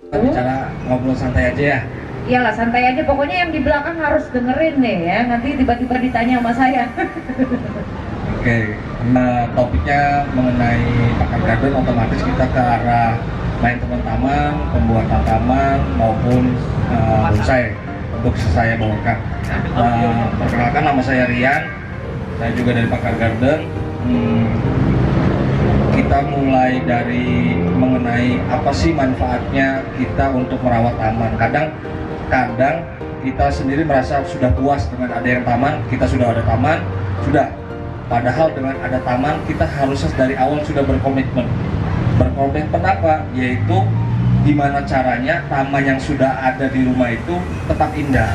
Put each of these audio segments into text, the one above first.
Kita bicara ngobrol santai aja ya. Iyalah santai aja, pokoknya yang di belakang harus dengerin deh ya, nanti tiba-tiba ditanya sama saya. Oke, nah topiknya mengenai pakar garden, otomatis kita ke arah maintenance taman, pembuatan taman maupun bonsai untuk saya bawakan. Perkenalkan, nama saya Rian, saya juga dari pakar garden. Kita mulai dari mengenai apa sih manfaatnya kita untuk merawat taman. Kadang kita sendiri merasa sudah puas dengan ada yang taman, kita sudah ada taman, sudah. Padahal dengan ada taman, kita harusnya dari awal sudah berkomitmen. Berkomitmen apa? Yaitu gimana caranya taman yang sudah ada di rumah itu tetap indah.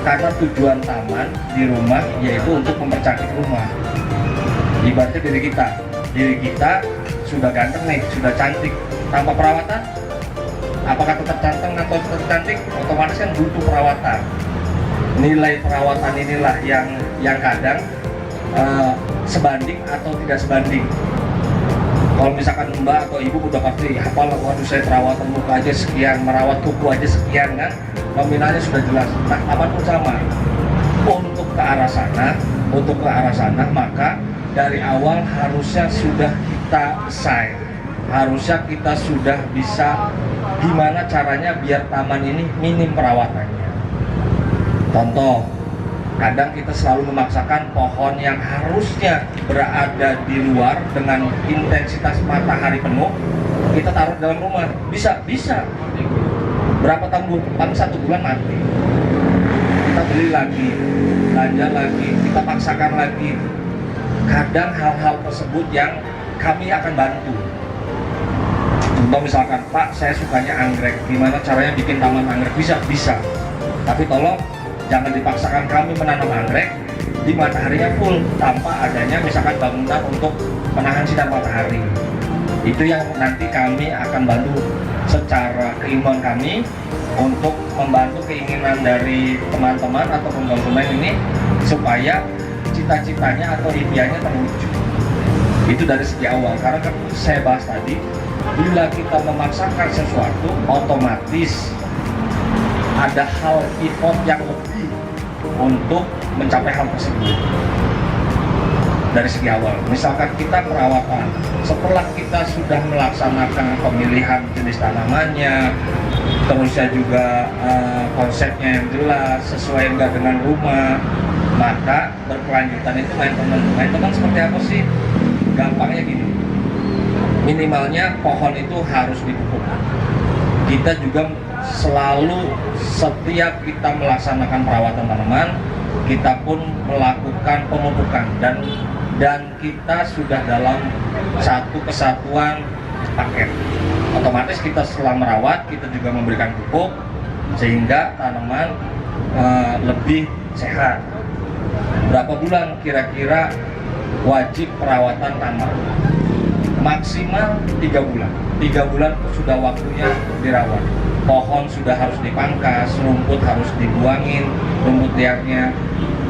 Karena tujuan taman di rumah yaitu untuk mempercantik rumah. Ibaratnya diri kita sudah ganteng nih, sudah cantik, tanpa perawatan, apakah tetap ganteng atau tetap cantik? Otomatis kan butuh perawatan. Nilai perawatan inilah yang kadang sebanding atau tidak sebanding. Kalau misalkan mbak atau ibu udah pasti hafal, waduh saya perawatan muka aja sekian, merawat kuku aja sekian kan, nominalnya sudah jelas. Nah, taman pun sama. Untuk ke arah sana, maka dari awal harusnya sudah kita desain, harusnya kita sudah bisa gimana caranya biar taman ini minim perawatannya. Contoh, kadang kita selalu memaksakan pohon yang harusnya berada di luar dengan intensitas matahari penuh, kita taruh dalam rumah. Bisa. Berapa tahun? Paling 1 bulan mati. Kita beli lagi, belanja lagi, kita paksakan lagi. Kadang hal-hal tersebut yang kami akan bantu. Contoh misalkan, Pak, saya sukanya anggrek, gimana caranya bikin taman anggrek? Bisa. Tapi tolong jangan dipaksakan kami menanam anggrek di mataharinya full tanpa adanya misalkan bangunan untuk menahan sinar matahari. Itu yang nanti kami akan bantu secara keimbang kami untuk membantu keinginan dari teman-teman atau konsumen ini supaya cita-citanya atau impiannya terwujud. Itu dari segi awal, karena kan saya bahas tadi, bila kita memaksakan sesuatu, otomatis ada hal effort yang lebih untuk mencapai hal tersebut. Dari segi awal, misalkan kita perawatan, setelah kita sudah melaksanakan pemilihan jenis tanamannya, terusnya juga konsepnya yang jelas, sesuai enggak dengan rumah, maka berkelanjutan itu maintenance seperti apa sih? Gampangnya gini, minimalnya pohon itu harus dipupuk. Kita juga selalu setiap kita melaksanakan perawatan tanaman, kita pun melakukan pemupukan dan kita sudah dalam satu kesatuan paket. Otomatis kita setelah merawat, kita juga memberikan pupuk sehingga tanaman lebih sehat. Berapa bulan kira-kira wajib perawatan taman? Maksimal 3 bulan. 3 bulan sudah waktunya dirawat. Pohon sudah harus dipangkas, rumput harus dibuangin, rumput liarnya.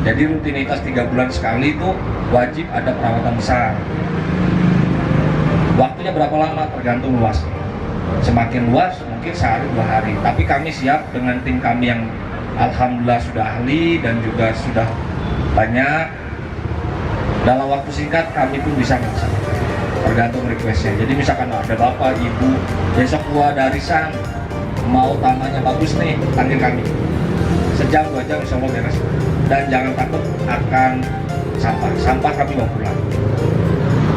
Jadi rutinitas 3 bulan sekali itu wajib ada perawatan besar. Waktunya berapa lama? Tergantung luas. Semakin luas mungkin sehari 2 hari. Tapi kami siap dengan tim kami yang alhamdulillah sudah ahli dan juga sudah banyak. Dalam waktu singkat kami pun bisa melaksanakan. Tergantung requestnya. Jadi misalkan ada bapak, ibu, besok gua ada arisan, mau tamannya bagus nih, panggil kami. Sejam 2 jam insya Allah beres. Dan jangan takut akan sampah kami bawa pulang.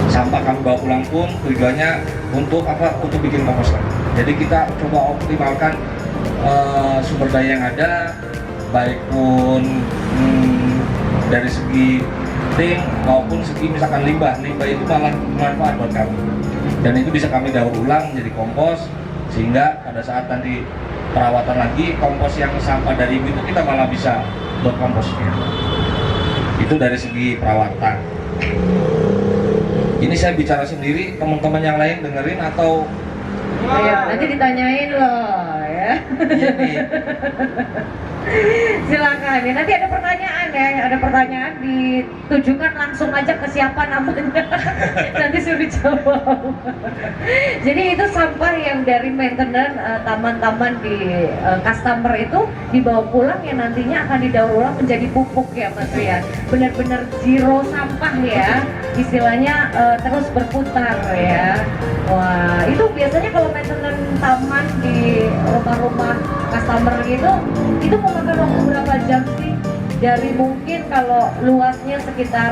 Sampah kami bawa pulang pun tujuannya untuk apa? Untuk bikin kompos lagi. Jadi kita coba optimalkan sumber daya yang ada, baik pun dari segi ting maupun segi misalkan limbah itu malah bermanfaat buat kami, dan itu bisa kami daur ulang menjadi kompos sehingga pada saat nanti perawatan lagi, kompos yang sampah dari itu kita malah bisa buat komposnya. Itu dari segi perawatan. Ini saya bicara sendiri, teman-teman yang lain dengerin atau nanti ditanyain loh ya. ya. Iya nih. Silakan ya. Nanti ada pertanyaan ya, ada pertanyaan ditujukan langsung aja ke siapa namanya. Nanti suruh jawab. Jadi itu sampah yang dari maintenance taman-taman di customer itu dibawa pulang yang nantinya akan didaur ulang menjadi pupuk ya Mas Rian. Benar-benar zero sampah ya, istilahnya terus berputar ya. Wah, itu biasanya kalau maintenance taman di rumah-rumah customer gitu, itu memakan waktu berapa jam sih? Dari mungkin kalau luasnya sekitar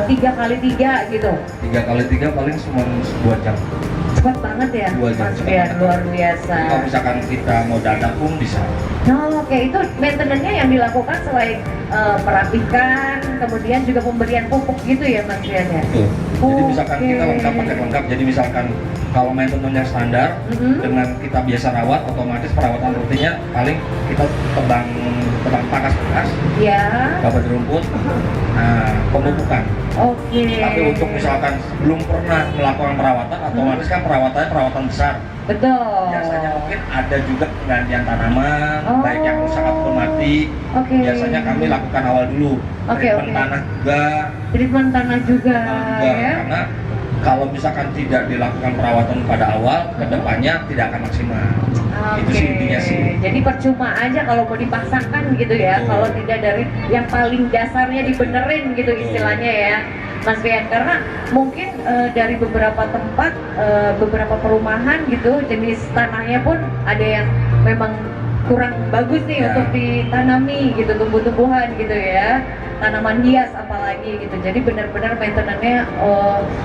3x3 gitu. 3x3 paling cuma 2 jam. Cepat banget ya, 2 jam. Mas Rian, luar biasa. Jadi kalau misalkan kita mau dadak pun bisa. Oh, oke, itu maintenance-nya yang dilakukan selain merapikan, kemudian juga pemberian pupuk gitu ya Mas Rian ya? Betul. Jadi misalkan Oke. kita lengkap pakai lengkap. Jadi misalkan kalau maintenance-nya standar dengan kita biasa rawat, otomatis perawatan rutinnya paling kita tebang pakas-pakas, Ya, dapat rumput, nah pemupukan. oke. Tapi untuk misalkan belum pernah melakukan perawatan, otomatis kan perawatannya perawatan besar. Betul. Biasanya mungkin ada juga penggantian tanaman, Oh. baik yang rusak ataupun mati. Oke. Biasanya kami lakukan awal dulu. Oke, Treatment oke. tanah juga, Treatment tanah juga ya. karena kalau misalkan tidak dilakukan perawatan pada awal, kedepannya tidak akan maksimal. Itu sih intinya sih. Jadi percuma aja kalau mau dipaksakan gitu ya, Betul. kalau tidak dari yang paling dasarnya dibenerin gitu istilahnya ya, Mas Rian. Karena mungkin dari beberapa tempat, beberapa perumahan gitu, jenis tanahnya pun ada yang memang kurang bagus nih Ya. untuk ditanami gitu, tumbuh-tumbuhan gitu ya, tanaman hias apalagi gitu. Jadi benar-benar maintenance-nya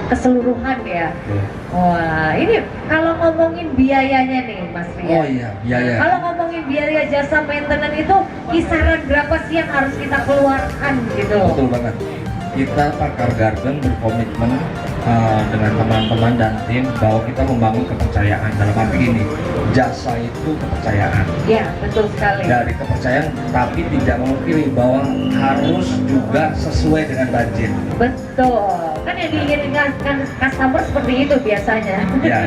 keseluruhan ya. Betul. Wah, ini kalau ngomongin biayanya nih Mas Rian. Oh iya, biaya. Kalau ngomongin biaya jasa maintenance itu kisaran berapa sih yang harus kita keluarkan gitu? Betul banget. Kita Pakar Garden berkomitmen dengan teman-teman dan tim bahwa kita membangun kepercayaan. Dalam arti gini, jasa itu kepercayaan. Ya, betul sekali. Dari kepercayaan, tapi tidak memungkiri bahwa harus juga sesuai dengan budget. Betul. Kan yang diinginkan customer seperti itu biasanya. Ya,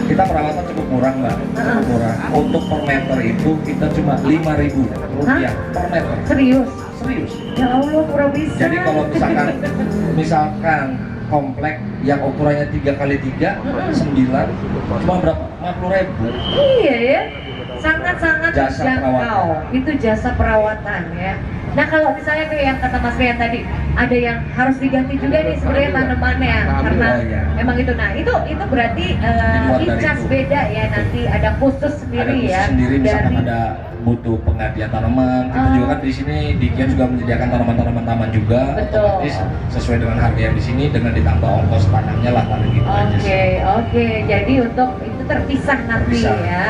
kita perawatan cukup murah mbak, cukup murah. Untuk per meter itu kita cuma 5.000 rupiah per meter. Serius? Serius. Ya Allah, murah bisa. Jadi kalau misalkan komplek yang ukurannya 3x3, 9, cuma berapa? 50.000. Iya ya, sangat-sangat Jasa terjangkau. perawatan. Itu jasa perawatan ya. Nah kalau misalnya kayak yang kata Mas Rian tadi, ada yang harus diganti juga nih sebenarnya tanamannya karena Oh, iya. memang itu. Nah itu berarti luar dari incas itu. beda ya, nanti ada khusus Ada sendiri khusus ya. sendiri, misalkan dari ada butuh penggantian tanaman. Kita Oh. juga kan di sini di Kian juga menyediakan tanaman-tanaman taman juga. Betul. Otomatis sesuai dengan harga yang di sini dengan ditambah ongkos tanamnya lah paling gitu aja sih. Oke, jadi untuk itu terpisah nanti Terpisah. ya.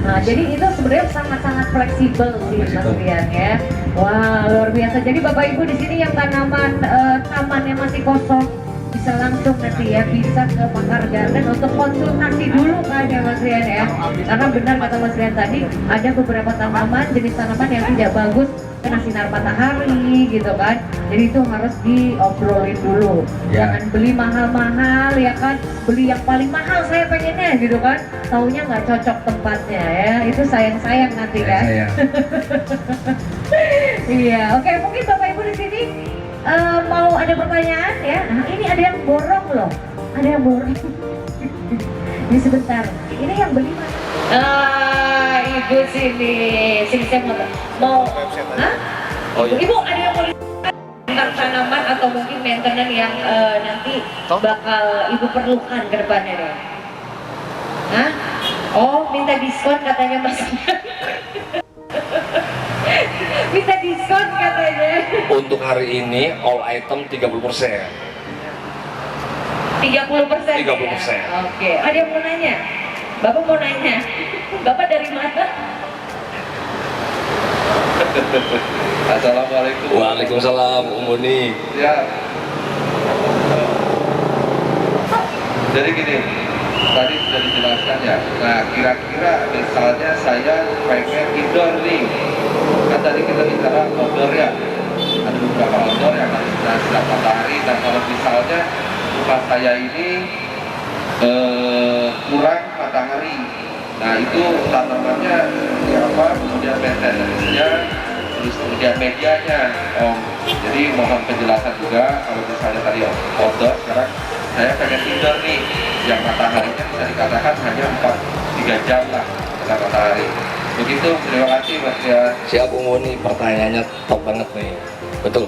Nah, jadi itu sebenarnya sangat-sangat fleksibel sih Mas Fleksibel. Rian ya. Wah, luar biasa. Jadi Bapak Ibu di sini yang tanaman tamannya masih kosong bisa langsung nanti ya, bisa ke Pakar Garden untuk konsultasi dulu kan ya Mas Rian ya. Karena benar kata Mas Rian tadi, ada beberapa tanaman, jenis tanaman yang tidak bagus kena sinar matahari gitu kan. Jadi itu harus diobrolin dulu. Ya. Jangan beli mahal-mahal ya kan, beli yang paling mahal saya pengennya gitu kan, taunya nggak cocok tempatnya ya, itu sayang-sayang nanti kan. Saya Iya, oke, mungkin Bapak Ibu di sini mau ada pertanyaan ya. Nah, ini ada yang borong loh, ada yang borong. Ini sebentar, ini yang beli mana? Ibu sini saya mau, hah? Oh, iya. Ibu ada yang mau tentang tanaman atau mungkin maintenance yang nanti bakal ibu perlukan ke depannya deh? Hah? Oh, minta diskon katanya Mas. Minta diskon katanya. Untuk hari ini all item 30%. 30%. 30%. Ya? Oke, ada yang mau nanya? Bapak mau nanya? Bapak dari mana? Assalamualaikum. Waalaikumsalam, Umuni. Ya. Jadi gini, tadi sudah dijelaskan ya. Nah, kira-kira misalnya saya pengen indoor nih. Kan tadi kita bicara outdoor ya. Ada beberapa outdoor yang harus sinar matahari. Dan kalau misalnya rumah saya ini kurang matahari, Nah itu tanamannya seperti apa, kemudian maintenance-nya, terus kemudian medianya Om. Jadi mohon penjelasan juga, kalau misalnya tadi outdoor, sekarang saya pengen indoor nih, yang mataharinya bisa dikatakan hanya 3 jam lah kena matahari. Begitu, terima kasih Mas Rian. Siap Ungu, nih pertanyaannya top banget nih. Betul.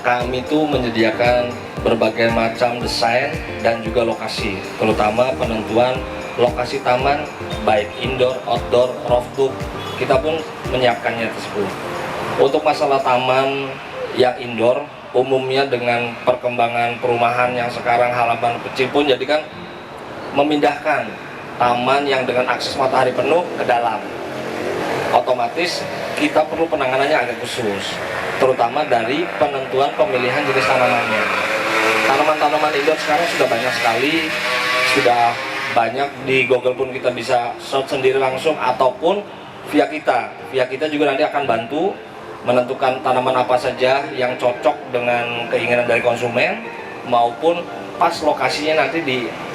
Kami tuh menyediakan berbagai macam desain dan juga lokasi, terutama penentuan lokasi taman baik indoor, outdoor, rooftop. Kita pun menyiapkannya tersebut. Untuk masalah taman yang indoor, umumnya dengan perkembangan perumahan yang sekarang halaman kecil pun jadi kan memindahkan taman yang dengan akses matahari penuh ke dalam. Otomatis kita perlu penanganannya agak khusus, terutama dari penentuan pemilihan jenis tanamannya. Tanaman-tanaman indoor sekarang sudah banyak sekali, sudah banyak di Google pun kita bisa search sendiri langsung, ataupun via kita juga nanti akan bantu menentukan tanaman apa saja yang cocok dengan keinginan dari konsumen maupun pas lokasinya nanti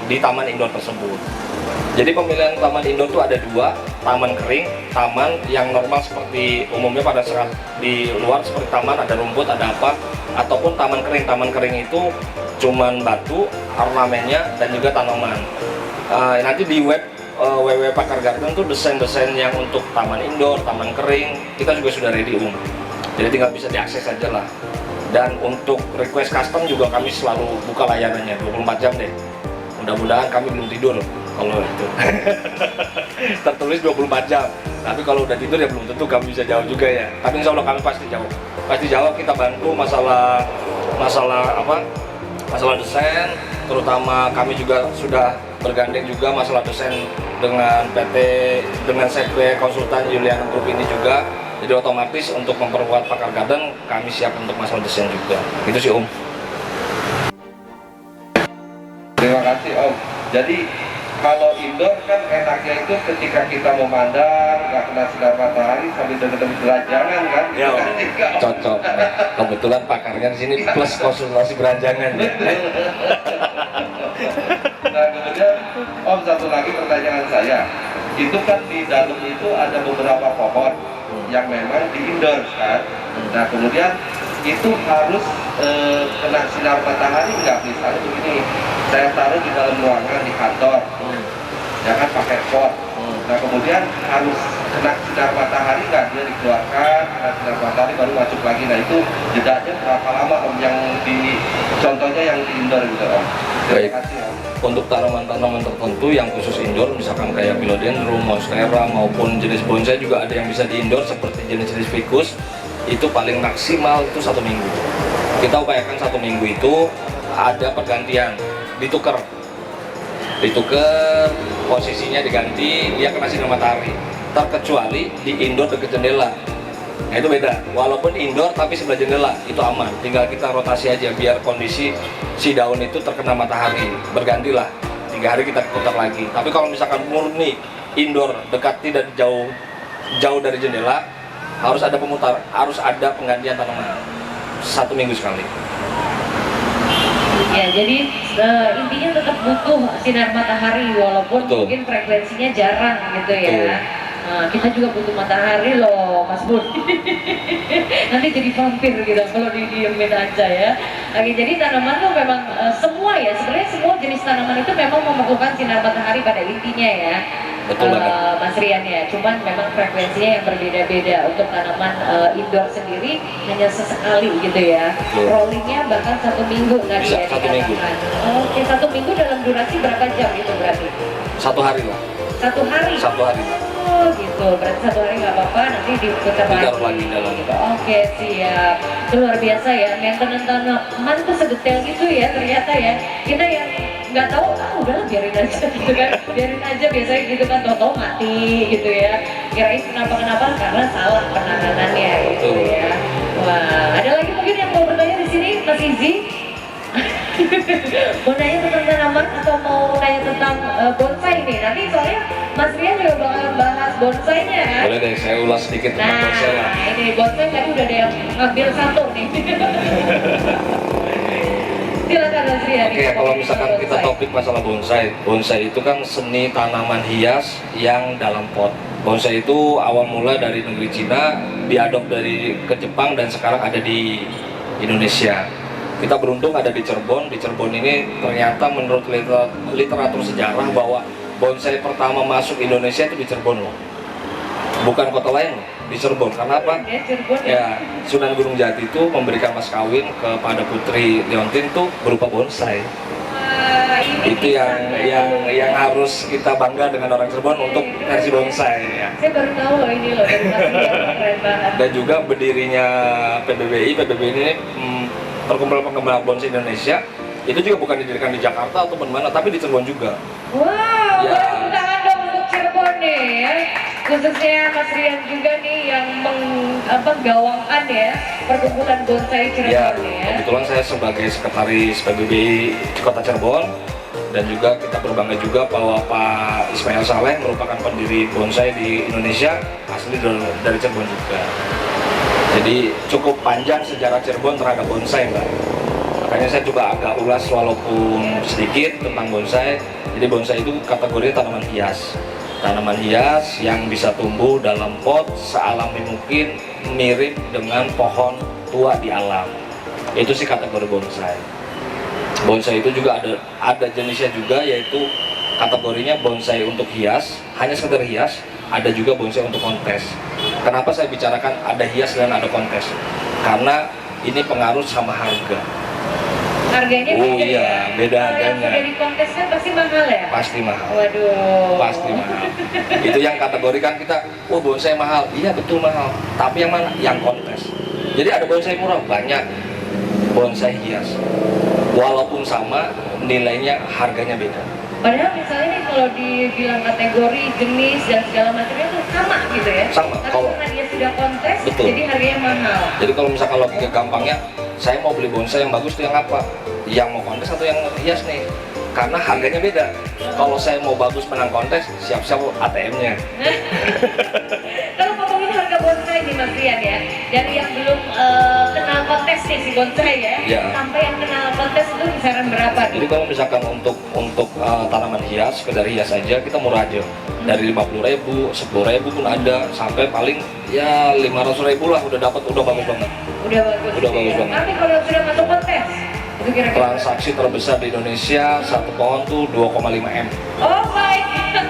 di taman indoor tersebut. Jadi pemilihan taman indoor itu ada 2, taman kering, taman yang normal seperti umumnya pada saat di luar seperti taman ada rumput, ada apa, ataupun taman kering. Taman kering itu cuman batu, ornamennya dan juga tanaman. Nanti di web www.Pakar Garden tuh desain-desain yang untuk taman indoor, taman kering kita juga sudah ready jadi tinggal bisa diakses aja lah. Dan untuk request custom juga kami selalu buka layanannya 24 jam deh. Mudah-mudahan kami belum tidur kalau itu. Tertulis 24 jam, tapi kalau udah tidur ya belum tentu kami bisa jawab juga ya. Tapi insya Allah kami pasti jawab. Kita bantu masalah desain, terutama kami juga sudah bergandeng juga masalah desain dengan Sekre Konsultan Juliana Group ini juga. Jadi otomatis untuk memperkuat Pakar Garden kami siap untuk masalah desain juga. Itu sih Om. Terima kasih Om. Jadi kalau indoor kan enaknya itu ketika kita memandang nggak kena sinar matahari sambil dengar beranjangan kan? Ya Om, cocok. Kebetulan pakarnya di sini plus konsultasi beranjangan. Nah kemudian Om, satu lagi pertanyaan saya, itu kan di dalam itu ada beberapa pohon yang memang di indoor kan? Nah kemudian itu harus kena sinar matahari nggak? Misalnya begini, saya taruh di dalam ruangan di kantor, jangan pakai pot. Nah kemudian harus kena sinar matahari nggak? Dia dikeluarkan, kena sinar matahari baru masuk lagi. Nah itu jedanya berapa lama Om yang contohnya yang di indoor gitu Om? Terima kasih Om. Untuk tanaman-tanaman tertentu yang khusus indoor, misalkan kayak philodendron, monstera maupun jenis bonsai juga ada yang bisa di indoor seperti jenis-jenis ficus. Itu paling maksimal itu 1 minggu. Kita upayakan 1 minggu itu ada pergantian, ditukar, posisinya diganti, dia kena sinar matahari. Terkecuali di indoor dekat jendela, nah itu beda. Walaupun indoor tapi sebelah jendela itu aman, tinggal kita rotasi aja biar kondisi si daun itu terkena matahari. Bergantilah 3 hari kita putar lagi. Tapi kalau misalkan murni indoor dekat tidak jauh dari jendela, harus ada pemutar, harus ada penggantian tanaman 1 minggu sekali. Ya, jadi intinya tetap butuh sinar matahari walaupun Betul. mungkin frekuensinya jarang gitu ya. Betul. Nah, kita juga butuh matahari loh, Mas Bun. Nanti jadi vampir gitu kalau didiemin aja ya. Oke, jadi tanaman tuh memang semua ya, sebenarnya semua jenis tanaman itu memang memerlukan sinar matahari pada intinya ya. Betul banget. Mas Rian ya, cuman memang frekuensinya yang berbeda-beda. Untuk tanaman indoor sendiri hanya sesekali gitu ya. Betul. Rollingnya bahkan 1 minggu tadi Bisa, ya 1 minggu. dikatakan. Oke, 1 minggu dalam durasi berapa jam itu berarti? 1 hari lah. 1 hari? 1 hari. Oh gitu, berarti 1 hari nggak apa-apa, nanti diputar Ditaruh lagi. lagi dalam. Gitu. Oke, siap. Itu luar biasa ya, maintenance tanaman tuh sedetail gitu ya ternyata ya. Kita yang nggak tahu, udahlah biarin aja gitu kan, biarin aja biasanya gitu kan, tau-tau mati gitu ya. Kirain kenapa karena salah penanganannya gitu ya. Wah, ada lagi mungkin yang mau bertanya di sini, Mas Izzy? Mau nanya tentang tanaman atau mau nanya tentang bonsai nih? Nanti soalnya Mas Rian juga bakal bahas bonsainya kan? Boleh deh, saya ulas sedikit tentang bonsai lah. Ini bonsai tadi udah ada yang ngambil 1 nih. Silakan Mas Rian. Oke, kalau misalkan kita topik masalah bonsai, bonsai itu kan seni tanaman hias yang dalam pot. Bonsai itu awal mula dari negeri Cina, diadop dari ke Jepang dan sekarang ada di Indonesia. Kita beruntung ada di Cirebon. Di Cirebon ini ternyata menurut literatur sejarah bahwa bonsai pertama masuk Indonesia itu di Cirebon loh. Bukan kota lain loh, di Cirebon. Karena apa? Ya, Sunan Gunung Jati itu memberikan mas kawin kepada Putri Leontin tuh berupa bonsai. Itu yang harus kita bangga dengan orang Cirebon untuk versi bonsai ya. Saya baru tahu loh ini loh dari Mas Rian, keren banget. Dan juga berdirinya PBBI ini perkumpulan penggemar bonsai Indonesia itu juga bukan didirikan di Jakarta atau mana, tapi di Cirebon juga. Wow, Ya. tepuk tangan dong untuk Cirebon nih ya. Khususnya Mas Rian juga nih yang menggawangkan ya perkumpulan bonsai Cirebon Ya, nih ya. kebetulan saya sebagai sekretaris PBBI di Kota Cirebon, dan juga kita berbangga juga bahwa Pak Ismail Saleh merupakan pendiri bonsai di Indonesia, asli dari Cirebon juga. Jadi cukup panjang sejarah Cirebon terhadap bonsai, Mbak. Makanya saya coba agak ulas walaupun sedikit tentang bonsai. Jadi bonsai itu kategorinya tanaman hias. Tanaman hias yang bisa tumbuh dalam pot sealami mungkin, mirip dengan pohon tua di alam. Itu sih kategori bonsai. Bonsai itu juga ada jenisnya juga, yaitu kategorinya bonsai untuk hias, hanya sekedar hias. Ada juga bonsai untuk kontes. Kenapa saya bicarakan ada hias dan ada kontes? Karena ini pengaruh sama harga. Harganya Oh beda iya, ya? beda Kalau yang harganya. sudah di kontes kan pasti mahal ya? Pasti mahal. Waduh. Pasti mahal. Itu yang kategorikan kita, oh bonsai mahal. Iya betul mahal. Tapi yang mana? Yang kontes. Jadi ada bonsai murah, banyak. Bonsai hias. Walaupun sama, nilainya harganya beda. Padahal misalnya nih kalau dibilang kategori, jenis dan segala macamnya tuh sama gitu ya? Sama. Tapi Kalau karena dia sudah kontes, Betul. jadi harganya mahal. Jadi kalau misalkan logika gampangnya, saya mau beli bonsai yang bagus tuh yang apa? Yang mau kontes atau yang hias nih? Karena harganya beda. Kalau saya mau bagus menang kontes, siap-siap ATM-nya. Kalau ngomongin harga bonsai nih Mas Rian ya, dari yang belum kenal kontes nih si bonsai ya, Ya. sampai yang kenal kontes itu kisaran berapa Jadi nih? kalau misalkan untuk tanaman hias, sekedar hias aja kita murah aja. Dari 50.000, 10.000 pun ada, sampai paling ya 500.000 lah udah dapat, udah bagus banget. Udah bagus. Udah bagus banget. Tapi kalau yang sudah masuk kontes, itu kira-kira Transaksi terbesar di Indonesia satu pohon tuh 2,5 M. oh my god,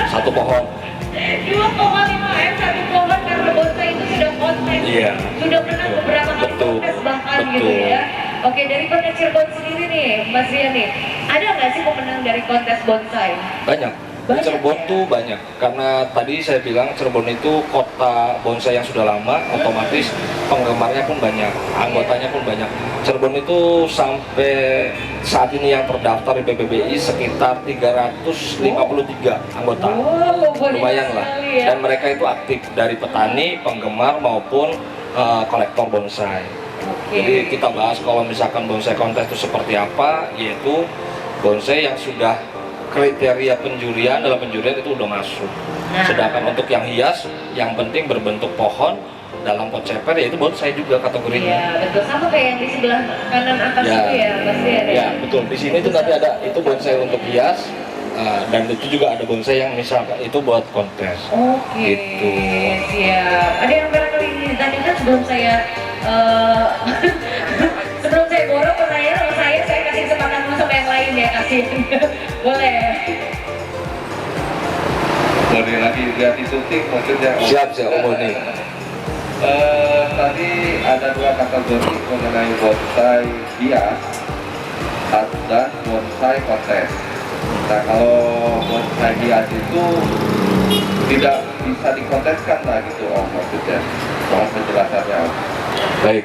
Satu pohon. 2,5 M satu pohon karena bonsai itu sudah kontes. Iya. Sudah menang beberapa kali Betul. kontes bahkan Betul. gitu ya. Oke, dari Kota Cirebon sendiri nih, Mas Rian nih, ada nggak sih pemenang dari kontes bonsai? Banyak. Di Banyak, Cirebon ya? tuh banyak. Karena tadi saya bilang Cirebon itu kota bonsai yang sudah lama, otomatis penggemarnya pun banyak, anggotanya pun banyak. Cirebon itu sampai saat ini yang terdaftar di PBBI sekitar 353 anggota. Oh, banyak Lumayan lah. sekali ya. Dan mereka itu aktif dari petani, penggemar maupun kolektor bonsai. Oke. Jadi kita bahas kalau misalkan bonsai kontes itu seperti apa, yaitu bonsai yang sudah kriteria penjurian, dalam penjurian itu udah masuk. Nah. Sedangkan untuk yang hias, yang penting berbentuk pohon dalam pot ceper, yaitu bonsai juga kategorinya. Iya, betul, sama kayak yang di sebelah kanan atas Ya. itu ya, Mas Rian ya. Ya betul. Di sini tuh nanti ada itu bonsai untuk hias, dan itu juga ada bonsai yang misalkan itu buat kontes. Oke, Gitu. siap. Ada yang barangkali ingin ditanyakan sebelum saya sebelum saya borong pertanyaan sama saya kasih kesempatan dulu sama yang lain ya, kasih. Boleh. Boleh lagi ganti syuting mungkin ya. Siap Om Boni. Tadi ada dua kategori mengenai bonsai hias dan bonsai kontes. Nah kalau bonsai hias itu tidak bisa dikonteskan lah gitu Om, maksudnya. Mohon penjelasannya Om. Baik,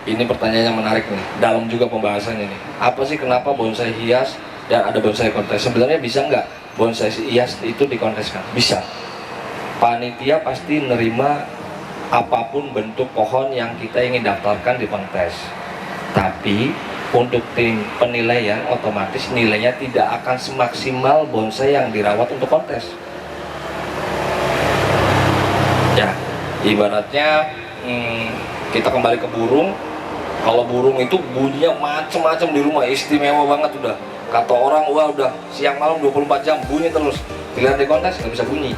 ini pertanyaan yang menarik nih. Dalam juga pembahasannya nih. Apa sih kenapa bonsai hias dan ada bonsai kontes? Sebenarnya bisa nggak bonsai hias itu dikonteskan? Bisa. Panitia pasti nerima apapun bentuk pohon yang kita ingin daftarkan di kontes. Tapi untuk tim penilaian otomatis nilainya tidak akan semaksimal bonsai yang dirawat untuk kontes. Ya, ibaratnya kita kembali ke burung, Kalau burung itu bunyinya macem-macem di rumah, istimewa banget udah. Kata orang, wah udah siang malam 24 jam bunyi terus. Dilihat di kontes nggak bisa bunyi.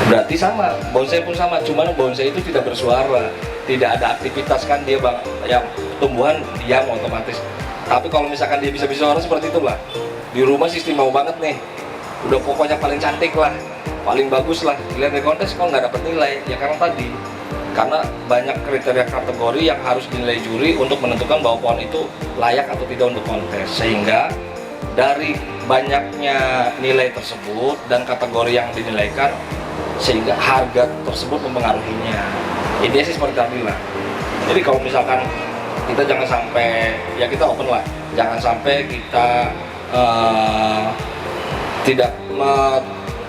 Berarti sama, bonsai pun sama, cuman bonsai itu tidak bersuara, tidak ada aktivitas kan dia bang, yang tumbuhan diam otomatis. Tapi kalau misalkan dia bisa bersuara seperti itulah, di rumah sistem mau banget nih, udah pokoknya paling cantik lah, paling bagus lah. Dilihat di kontes kok nggak dapat nilai, ya karena tadi, karena banyak kriteria kategori yang harus dinilai juri untuk menentukan bahwa pohon itu layak atau tidak untuk kontes, sehingga dari banyaknya nilai tersebut dan kategori yang dinilaikan sehingga harga tersebut mempengaruhinya. Intinya sih seperti tadi lah. Jadi kalau misalkan kita jangan sampai, ya kita open lah, jangan sampai kita tidak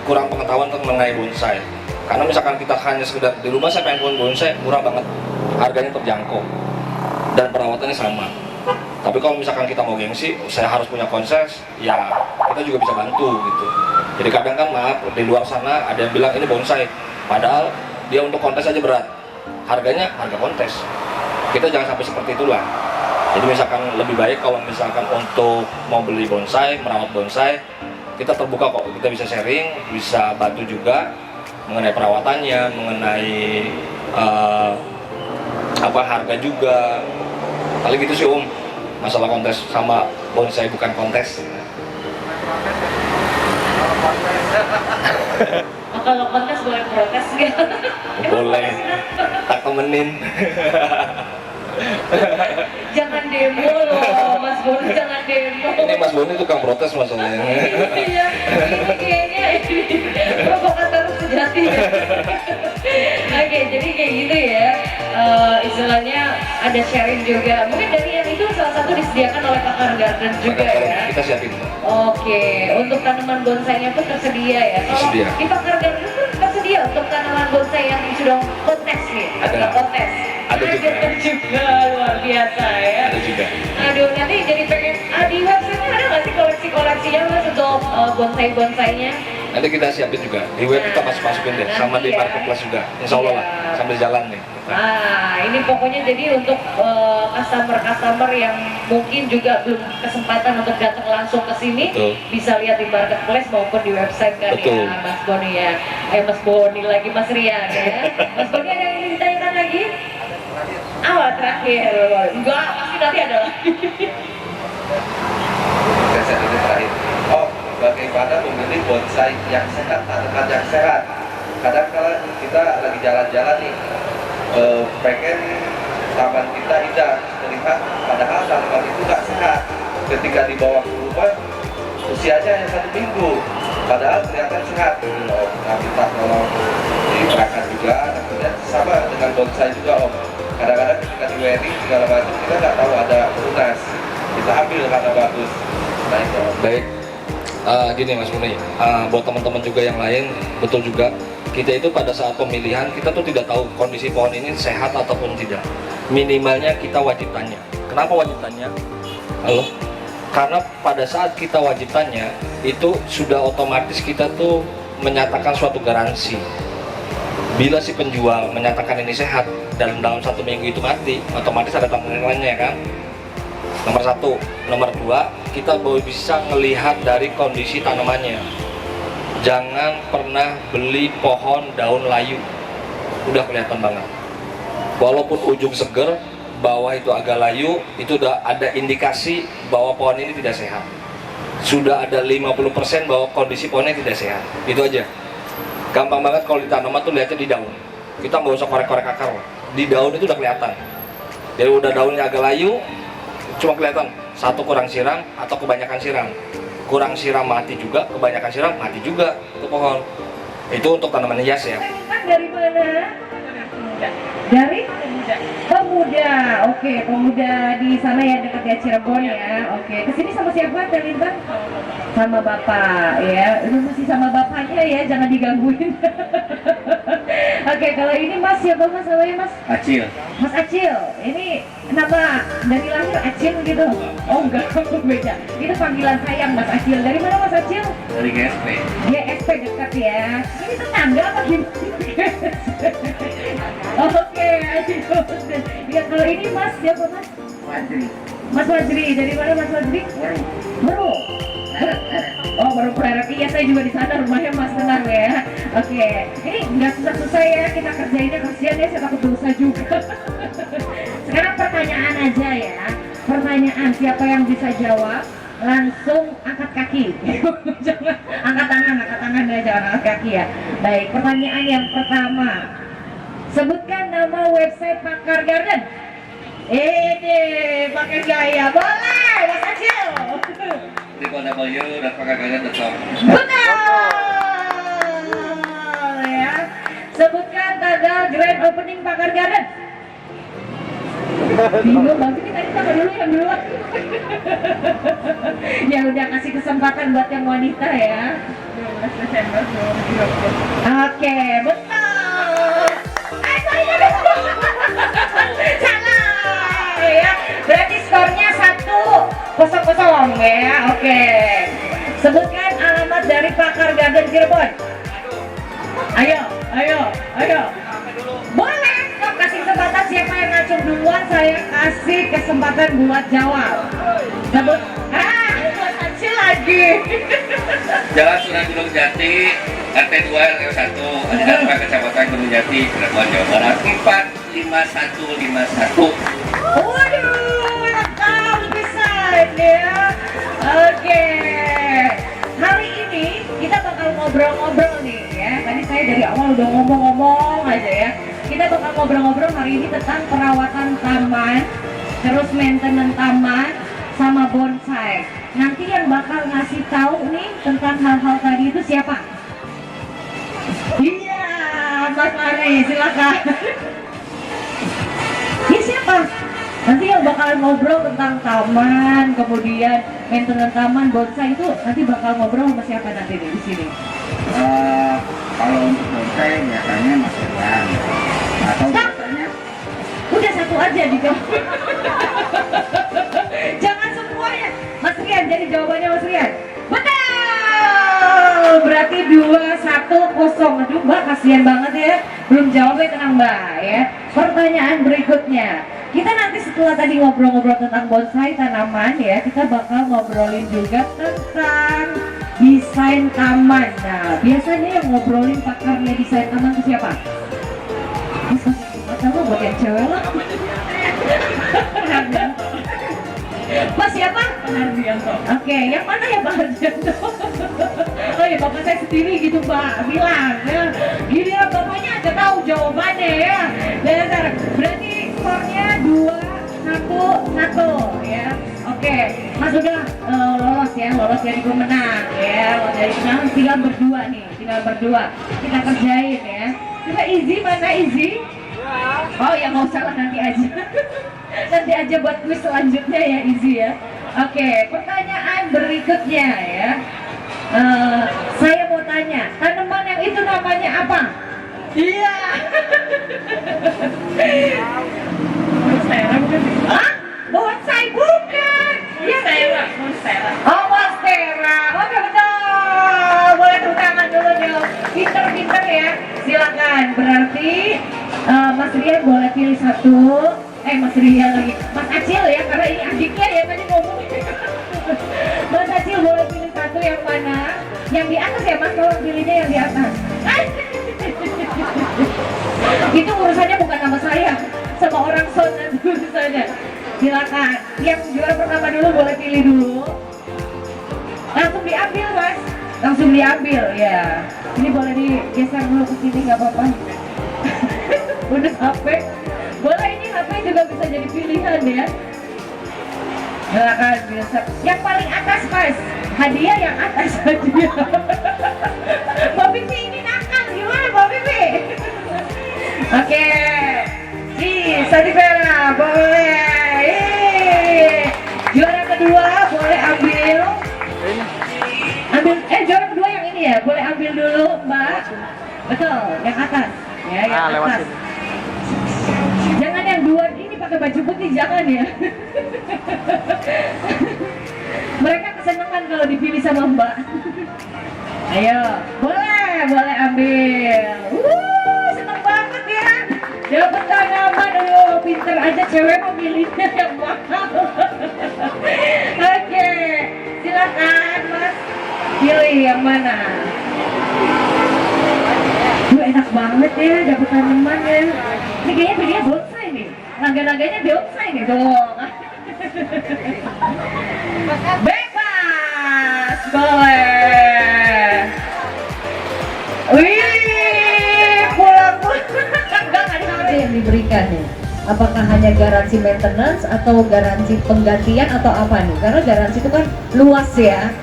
kurang pengetahuan tentang mengenai bonsai. Karena misalkan kita hanya sekedar di rumah saya pengen pohon bonsai, murah banget, harganya terjangkau dan perawatannya sama. Tapi kalau misalkan kita mau gengsi, saya harus punya konses, ya kita juga bisa bantu gitu. Jadi kadang kan maaf, di luar sana ada yang bilang ini bonsai, padahal dia untuk kontes aja berat, harganya harga kontes. Kita jangan sampai seperti itulah. Jadi misalkan lebih baik kalau misalkan untuk mau beli bonsai, merawat bonsai, kita terbuka kok, kita bisa sharing, bisa bantu juga mengenai perawatannya, mengenai harga juga. Kali gitu sih masalah kontes sama bonsai bukan kontes. Oh, kalau kontes boleh protes nggak? Boleh, tak temenin. Jangan demo loh, Mas Boni, jangan demo. Ini Mas Boni tukang protes masalahnya. Iya, ini kayaknya provokator sejati. Oke, jadi kayak gitu ya. Istilahnya ada sharing juga. Mungkin dari yang itu salah satu disediakan oleh Pakar Garden juga ya. Kita siapin. Oke, untuk tanaman bonsainya pun tersedia ya. Kalau Tersedia. di Pakar Garden pun tersedia untuk tanaman bonsai yang sudah kontes nih. Ada. Kontes. Ada juga, luar biasa ya. Ada juga. Aduh, nanti jadi pengen di website-nya ada nggak sih koleksi-koleksinya Mas untuk bonsai-bonsainya? Nanti kita siapin juga di web, kita masukin deh, sama di Nanti ya. marketplace juga. Insya Allah lah, Iya. sambil jalan nih. Ini pokoknya jadi untuk customer-customer yang mungkin juga belum kesempatan untuk datang langsung ke sini, Betul. bisa lihat di marketplace maupun di website kan. Betul. Ya Mas Boni ya. Mas Boni lagi, Mas Rian ya. Mas Boni ada yang ingin ditanyakan lagi? Terakhir. Enggak, pasti nanti ada lagi. Saya ini terakhir. Oh, bagaimana memilih bonsai yang sehat, tanaman yang sehat? Kadang-kadang kita lagi jalan-jalan nih, pengen taman kita indah, melihat padahal tanaman itu nggak sehat. Ketika dibawa ke rumah, usianya hanya 1 minggu, padahal kelihatan sehat. Kalau kita minta tolong diperahkan juga, dan sama dengan bonsai juga Om. Kadang-kadang ketika di wedding segala macam kita nggak tahu ada tunas, kita ambil karena bagus. Nah itu. Baik, gini Mas Boni, buat teman-teman juga yang lain, betul juga. Kita itu pada saat pemilihan, kita tuh tidak tahu kondisi pohon ini sehat ataupun tidak. Minimalnya kita wajib tanya. Kenapa wajib tanya? Halo? Karena pada saat kita wajib tanya, itu sudah otomatis kita tuh menyatakan suatu garansi. Bila si penjual menyatakan ini sehat dan dalam 1 minggu itu mati, otomatis ada tanggungannya kan. Nomor 1, nomor 2, kita bisa melihat dari kondisi tanamannya. Jangan pernah beli pohon daun layu, udah kelihatan banget. Walaupun ujung seger, bawah itu agak layu, itu udah ada indikasi bahwa pohon ini tidak sehat. Sudah ada 50% bahwa kondisi pohonnya tidak sehat. Itu aja. Gampang banget kalau di tanaman tuh lihatnya di daun. Kita nggak usah korek-korek akar. Di daun itu udah kelihatan. Jadi udah daunnya agak layu, cuma kelihatan satu kurang siram atau kebanyakan siram. Kurang siram mati juga, kebanyakan siram mati juga itu pohon. Itu untuk tanaman hias ya. Dari mana? Dari Pemuda. Oke, Pemuda di sana ya dekat ya Cirebon ya. Oke, kesini sama siapa Telinbang? sama bapak ya, itu masih sama bapaknya ya, jangan digangguin. Oke, kalau ini Mas siapa Mas namanya Mas? Acil. Mas Acil, ini nama dari lahir Acil gitu? Oh enggak, beda. Itu panggilan sayang Mas Acil. Dari mana Mas Acil? Dari GSP. GSP dekat ya. Ini tetangga apa gimana? Oke, Acil. Ya kalau ini Mas siapa Mas? Wajri. Mas Wajri, dari mana Mas Wajri? Baru. Oh baru Perak, iya saya juga di sana rumahnya Mas, tenang ya. Oke, ini nggak susah-susah ya, kita kerjainnya, kasihan ya, saya takut dosa juga. Sekarang pertanyaan aja ya, pertanyaan siapa yang bisa jawab langsung angkat kaki. Jangan angkat tangan ya, jangan angkat kaki ya. Baik, pertanyaan yang pertama, sebutkan nama website Pakar Garden. Ini pakai gaya, boleh Mas Acil. www.pakargarden.com. Betul ya. Sebutkan tanggal grand opening Pakar Garden. Bingung banget ini, tadi sama dulu yang duluan. Ya udah, kasih kesempatan buat yang wanita ya. 12 Desember 2020. Oke, betul. Salah ya. Berarti skornya 1-0 ya. Oke. Sebutkan alamat dari Pakar Garden Cirebon. Ayo. Boleh, kok kasih kesempatan siapa yang ngacung duluan, saya kasih kesempatan buat jawab. Sebut. Buat Acil lagi. Jalan Sunan Gunung Jati, RT 2 RT 1, Adinata Kecamatan Gunung Jati, Cirebon, Jawa Barat 45151. Waduh, lengkap pisan ya. Oke. Hari ini kita bakal ngobrol-ngobrol nih ya. Tadi saya dari awal udah ngomong-ngomong aja ya. Kita bakal ngobrol-ngobrol hari ini tentang perawatan taman, terus maintenance taman, sama bonsai. Nanti yang bakal ngasih tahu nih tentang hal-hal tadi itu siapa? Iya, Mas Mari, silakan. Ini siapa? Nanti yang bakal ngobrol tentang taman, kemudian maintenance taman, bonsai itu nanti bakal ngobrol sama siapa nanti di sini? Kalau untuk bonsai biasanya Mas Rian atau biasanya Udah satu aja dijawab. Jangan semuanya. Mas Rian, jadi jawabannya Mas Rian. Betul. Berarti 2-1-0. Aduh Mbak, kasihan banget ya. Belum jawabnya, tenang Mbak ya. Pertanyaan berikutnya. Kita nanti setelah tadi ngobrol-ngobrol tentang bonsai tanaman ya, kita bakal ngobrolin juga tentang desain taman. Nah, biasanya yang ngobrolin pakarnya desain taman itu siapa? Mas, buat yang cewek lah. Mas siapa? Pak Hardianto. Oke, yang mana ya Pak Hardianto? Oh ya, bapak saya sendiri gitu Pak, bilang ya. Giliran bapaknya aja tahu jawabannya ya. Dasar. Berarti skornya 2-1-1 ya. Oke, Mas udah lolos ya, jadi pemenang ya. Jadi pemenang tinggal berdua nih, kita kerjain ya. Coba Izzy, mana Izzy? Oh ya nggak usah lah, nanti aja. Nanti aja buat kuis selanjutnya ya Izzy ya. Oke, pertanyaan berikutnya ya. Saya mau tanya, tanaman yang itu namanya apa? Iya. Monstera bukan? Hah? Bonsai bukan? Monstera. Oh monstera. Oke betul. Boleh tepuk tangan dulu nih. Pinter ya. Silakan. Berarti Mas Rian boleh pilih satu. Mas Rian lagi. Mas Acil ya, karena ini adiknya ya tadi ngomong. Mas Acil boleh pilih satu, yang mana? Yang di atas ya Mas, kalau pilihnya yang di atas. Itu urusannya bukan sama saya, sama orang sound dulu saja. Silakan. Yang juara pertama dulu boleh pilih dulu. Langsung diambil Mas. Langsung diambil ya. Ini boleh digeser dulu ke sini, nggak apa-apa. Udah HP. Boleh, ini HP juga bisa jadi pilihan ya. Silakan bisa. Yang paling atas Mas. Hadiah yang atas hadiah. Mbak Bibi ini nakal, gimana Mbak Bibi? Oke. Sadivera boleh. Juara kedua boleh ambil. ambil, juara kedua yang ini ya, boleh ambil dulu Mbak. Betul, yang atas. Ya, yang lewat atas. sini. Jangan yang dua ini pakai baju putih, jangan ya. Mereka kesenangan kalau dipilih sama Mbak. Ayo, boleh ambil. Senang banget ya. Dapat tanaman, pinter aja cewek memilihnya yang mahal. Oke, silakan Mas. Pilih yang mana? Enak banget ya, dapat tanaman ya. Ini kayaknya pilihnya bonsai nih. Naga-naganya bonsai nih dong. Bebas, boleh. Wih, pulang. Enggak yang diberikan nih. Apakah hanya garansi maintenance atau garansi penggantian atau apa nih? Karena garansi itu kan luas ya.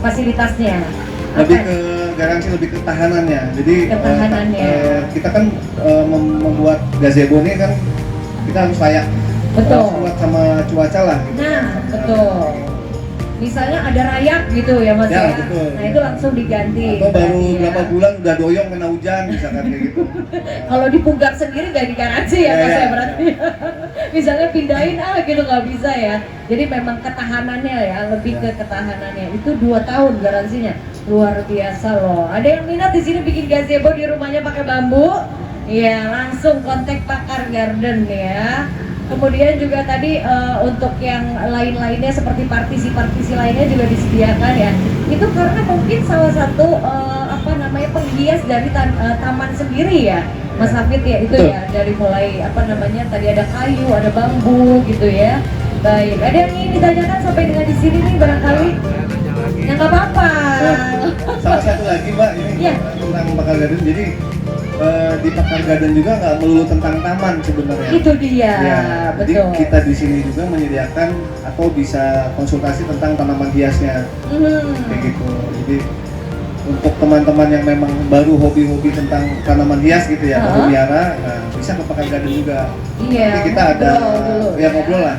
Fasilitasnya. Lebih ke garansi, lebih ke tahanannya. Jadi Ketahanannya. kita kan membuat gazebo ini kan kita harus layak. Betul. Kuat sama cuaca lah. Gitu. Nah, betul. Misalnya ada rayap gitu ya Mas Ya, ya. betul. Nah, itu langsung diganti. Atau baru Iya. berapa bulan udah doyong kena hujan misalkan kayak gitu. Kalau dipunggak sendiri nggak digaransi ya Ya, Mas ya. ya berarti. Misalnya pindahin gitu nggak bisa ya. Jadi memang ketahanannya ya, lebih ke ketahanannya. Itu 2 tahun garansinya. Luar biasa loh. Ada yang minat di sini bikin gazebo di rumahnya pakai bambu? Iya, langsung kontak Pakar Garden ya. Kemudian juga tadi untuk yang lain-lainnya seperti partisi-partisi lainnya juga disediakan ya. Itu karena mungkin salah satu penghias dari taman sendiri ya, Mas Hafid ya, itu ya, dari mulai tadi ada kayu, ada bambu gitu ya. Baik, ada yang ingin ditanyakan sampai dengan di sini nih barangkali? Ya nggak apa-apa. Sama satu lagi Mbak, ini Iya. tentang Pakar Garden. Jadi di Pakar Garden juga nggak melulu tentang taman sebenarnya. Itu dia, Ya, jadi betul. kita di sini juga menyediakan atau bisa konsultasi tentang tanaman hiasnya kayak gitu. Jadi untuk teman-teman yang memang baru hobi-hobi tentang tanaman hias gitu ya, baru biara, nah, bisa ke Pakar Garden juga. Iya. Nanti kita ada ngobrol dulu, ngobrol lah.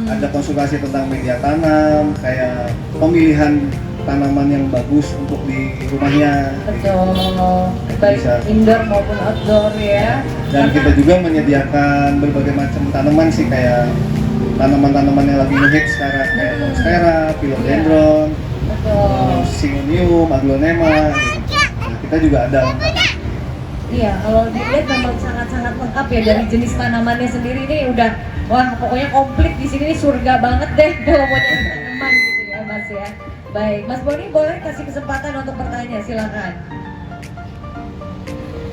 Ada konsultasi tentang media tanam, kayak pemilihan tanaman yang bagus untuk di rumahnya. Betul, baik Bisa. indoor maupun outdoor ya. Dan kita juga menyediakan berbagai macam tanaman sih, kayak tanaman-tanaman yang lagi ngehits sekarang kayak monstera, philodendron, Betul. syngonium, aglonema. Nah, kita juga ada lengkap. Iya, kalau dilihat memang sangat-sangat lengkap ya, dari jenis tanamannya sendiri ini udah, wah pokoknya komplit di sini nih, surga banget deh kalau mau nyari tanaman gitu ya Mas ya. Baik, Mas Boni boleh kasih kesempatan untuk bertanya, silakan.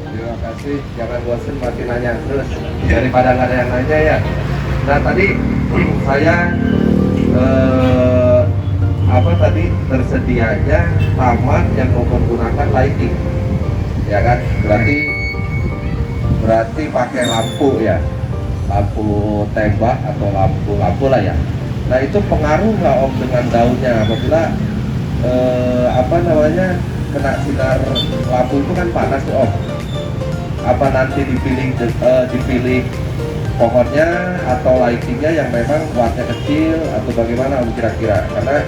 Terima kasih, jangan bosan masih nanya terus daripada nggak ada yang nanya ya. Nah tadi saya tersedianya taman yang menggunakan lighting, ya kan? Berarti pakai lampu ya, lampu tembak atau lampu lah ya. Nah itu pengaruh nggak Om dengan daunnya apabila kena sinar lampu itu kan panas tuh Om. Apa nanti dipilih pohonnya atau lightingnya yang memang wattnya kecil atau bagaimana Om kira-kira? Karena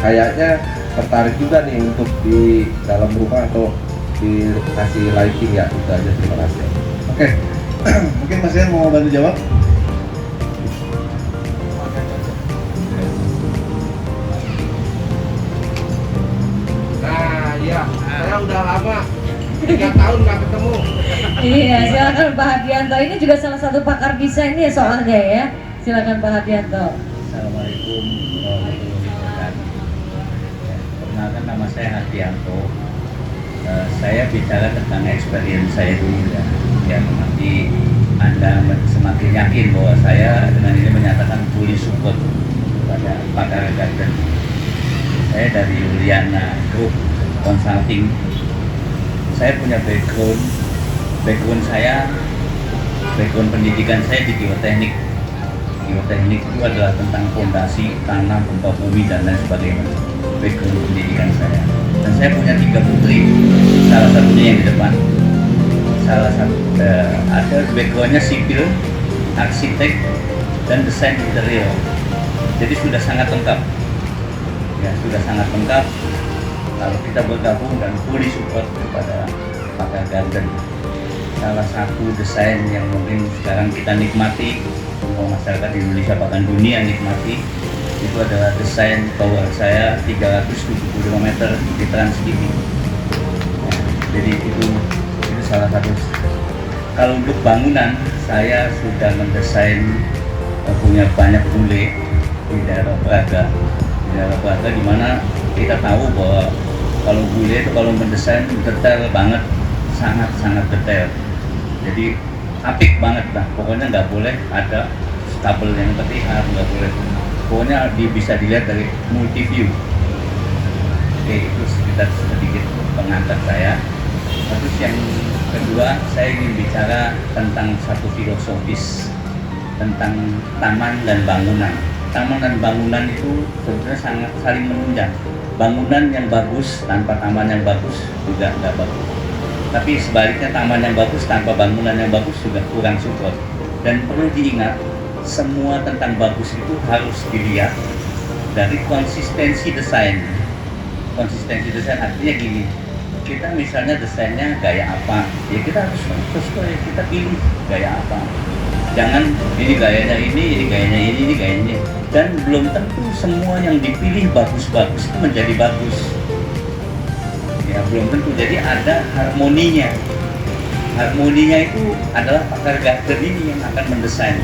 kayaknya tertarik juga nih untuk di dalam rumah atau dikasih lighting ya. Itu aja, terima kasih. Oke, mungkin Mas Ian mau bantu jawab? Nah iya, saya udah lama 3 tahun nggak ketemu. Iya, silakan Pak Hadianto. Ini juga salah satu pakar desain ya soalnya ya. Silakan Pak Hadianto. Assalamualaikum warahmatullahi wabarakatuh. Perkenalkan, nama saya Hadianto. Saya bicara tentang experience saya dulu ya. Yang nanti Anda semakin yakin bahwa saya dengan ini menyatakan fully support pada Pakar Garden. Saya dari Yuliana Group Consulting. Saya punya background pendidikan saya di geoteknik. Geoteknik itu adalah tentang fondasi, tanah, gempa bumi dan lain sebagainya. Background pendidikan saya. Dan saya punya 3 putri, salah satunya yang di depan. Salah satu ada backgroundnya sipil, arsitek, dan desain interior. Jadi sudah sangat lengkap. ya sudah sangat lengkap kalau kita bergabung dan fully support kepada Pakar Garden. Salah satu desain yang mungkin sekarang kita nikmati, semua masyarakat Indonesia bahkan dunia nikmati, itu adalah desain tower saya 375 meter di Trans TV. Jadi itu salah satu. Kalau untuk bangunan, saya sudah mendesain punya banyak bule di daerah Braga. Di daerah Braga di mana kita tahu bahwa kalau bule itu kalau mendesain detail banget, sangat detail. Jadi apik banget lah. Pokoknya nggak boleh ada kabel yang terlihat, nggak boleh. Pokoknya bisa dilihat dari multi view. Oke, itu sekitar sedikit pengantar saya. Terus yang kedua, saya ingin bicara tentang satu filosofis tentang taman dan bangunan. Taman dan bangunan itu sebenarnya sangat saling menunjang. Bangunan yang bagus tanpa taman yang bagus juga nggak bagus. Tapi sebaliknya taman yang bagus tanpa bangunan yang bagus juga kurang support. Dan perlu diingat, semua tentang bagus itu harus dilihat dari konsistensi desain. Konsistensi desain artinya gini, kita misalnya desainnya gaya apa, ya kita harus sesuai, kita pilih gaya apa. Jangan ini gayanya ini gayanya ini gayanya ini. Dan belum tentu semua yang dipilih bagus-bagus itu menjadi bagus. Ya belum tentu, jadi ada harmoninya. Harmoninya itu adalah Pakar Garden ini yang akan mendesain.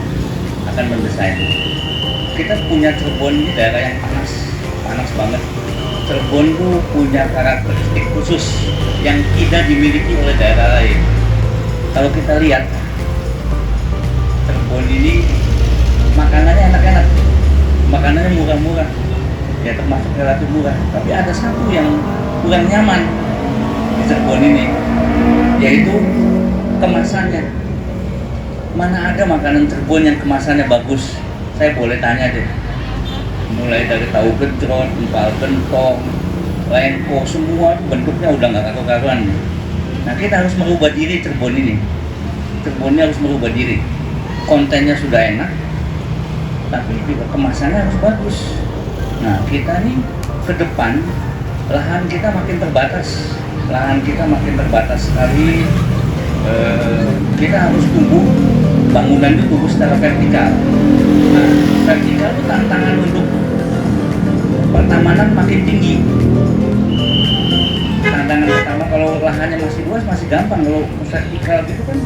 Kita punya Cirebon ini daerah yang panas banget. Cirebon itu punya karakteristik khusus yang tidak dimiliki oleh daerah lain. Kalau kita lihat Cirebon ini makanannya enak-enak, makanannya murah-murah, ya termasuk relatif murah. Tapi ada satu yang kurang nyaman di Cirebon ini, yaitu kemasannya. Mana ada makanan Cirebon yang kemasannya bagus? Saya boleh tanya deh. Mulai dari tahu gejrot, empal gentong, lengko, semua bentuknya udah nggak karu-karuan. Nah kita harus merubah diri Cirebon ini. Cirebon ini harus merubah diri. Kontennya sudah enak, tapi juga kemasannya harus bagus. Nah kita nih ke depan lahan kita makin terbatas. Sekali. Kita harus tumbuh, bangunan itu tumbuh secara vertikal. Nah, vertikal itu tantangan untuk pertamanan makin tinggi. Tantangan pertama kalau lahannya masih luas masih gampang, kalau vertikal gitu kan,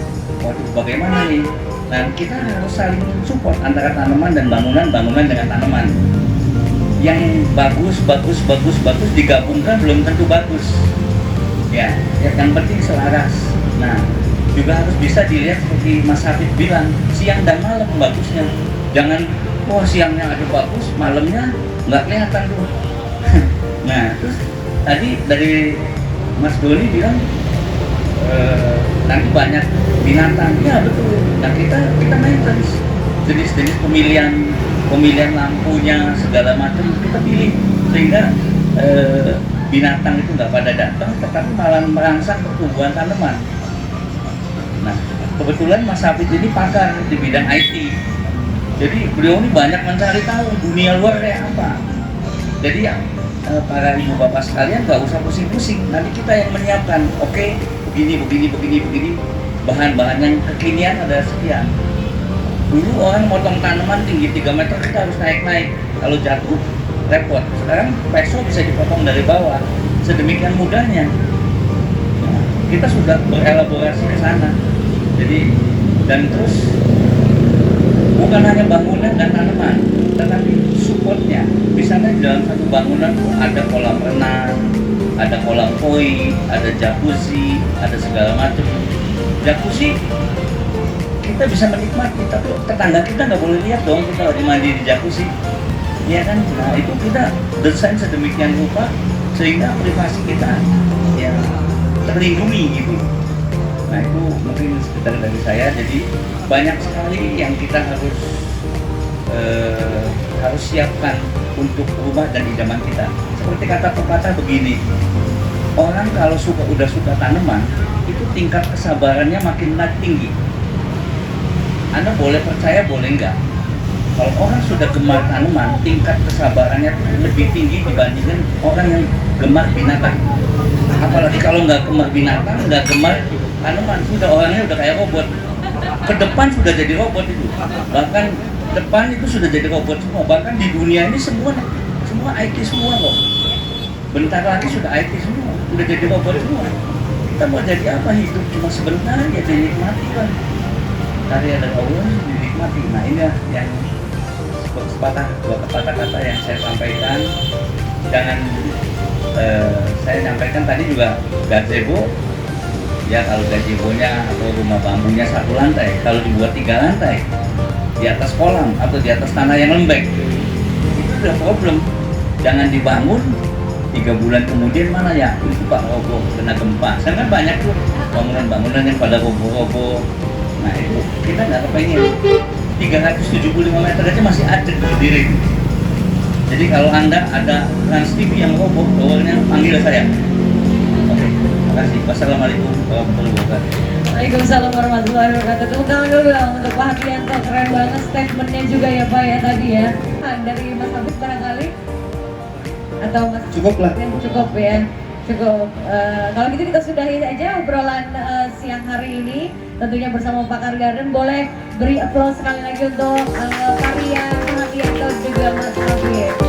waduh bagaimana nih? Nah kita harus saling support antara tanaman dan bangunan dengan tanaman. Yang bagus digabungkan belum tentu bagus. Ya, yang penting selaras. Nah, juga harus bisa dilihat seperti Mas Habib bilang, siang dan malam bagusnya. Jangan, siangnya ada bagus, malamnya nggak kelihatan tuh. Nah, terus tadi dari Mas Doni bilang nanti banyak binatang, ya betul. Nah kita maintenance jenis-jenis pemilihan lampunya segala macam kita pilih sehingga binatang itu nggak pada datang, tetapi malah merangsang pertumbuhan tanaman. Nah, kebetulan Mas Habib ini pakar di bidang IT. Jadi beliau ini banyak mencari tahu dunia luar kayak apa. Jadi ya para ibu bapak sekalian nggak usah pusing-pusing. Nanti kita yang menyiapkan. Oke, begini. Bahan-bahan yang kekinian ada sekian. Dulu orang motong tanaman tinggi 3 meter kita harus naik-naik. Kalau jatuh repot. Sekarang peso bisa dipotong dari bawah. Sedemikian mudahnya. Nah, kita sudah berelaborasi ke sana. Jadi dan terus bukan hanya bangunan dan tanaman, tetapi supportnya. Misalnya di dalam satu bangunan tuh ada kolam renang, ada kolam koi, ada jacuzzi, ada segala macam. Jacuzzi kita bisa menikmati, tapi tetangga kita nggak boleh lihat dong kita lagi mandi di jacuzzi. Ya kan? Nah itu kita desain sedemikian rupa sehingga privasi kita ya terlindungi gitu. Nah itu mungkin sekitar dari saya. Jadi banyak sekali yang kita harus siapkan untuk rumah dan idaman kita. Seperti kata pepatah begini, orang kalau udah suka tanaman itu tingkat kesabarannya makin tinggi. Anda boleh percaya boleh enggak, Kalau orang sudah gemar tanaman, tingkat kesabarannya tuh lebih tinggi dibandingkan orang yang gemar binatang. Apalagi kalau nggak gemar binatang, nggak gemar tanaman, sudah orangnya udah kayak robot. Ke depan sudah jadi robot itu. Bahkan depan itu sudah jadi robot semua. Bahkan di dunia ini semua IT semua loh. Bentar lagi sudah IT semua, udah jadi robot semua. Kita mau jadi apa? Hidup cuma sebentar ya, dinikmati kan. Karya dari Allah dinikmati. Nah ini yang dua kata-kata yang saya sampaikan. Jangan saya sampaikan tadi juga gazebo. Ya kalau gazebo-nya atau rumah bambunya 1 lantai, kalau dibuat 3 lantai di atas kolam atau di atas tanah yang lembek, itu udah problem. Jangan dibangun 3 bulan kemudian mana ya itu Pak roboh kena gempa. Saya kan banyak tuh bangunan-bangunan yang pada roboh-roboh. Nah itu kita nggak kepengen. 375 meter aja masih ada berdiri. Jadi kalau Anda ada Trans TV yang roboh, towernya panggil saya. Oke, terima kasih. Wassalamualaikum warahmatullahi wabarakatuh. Waalaikumsalam warahmatullahi wabarakatuh. Tepuk tangan dulu dong untuk Pak Hardianto, keren banget statementnya juga ya Pak ya tadi ya. Dari Mas Habib barangkali? Atau Mas? Cukup lah. Cukup ya. Cukup. Kalau gitu kita sudahi aja obrolan siang hari ini. Tentunya bersama Pakar Garden. Boleh beri aplaus sekali lagi untuk karya Pak Hardianto juga Mas Habib.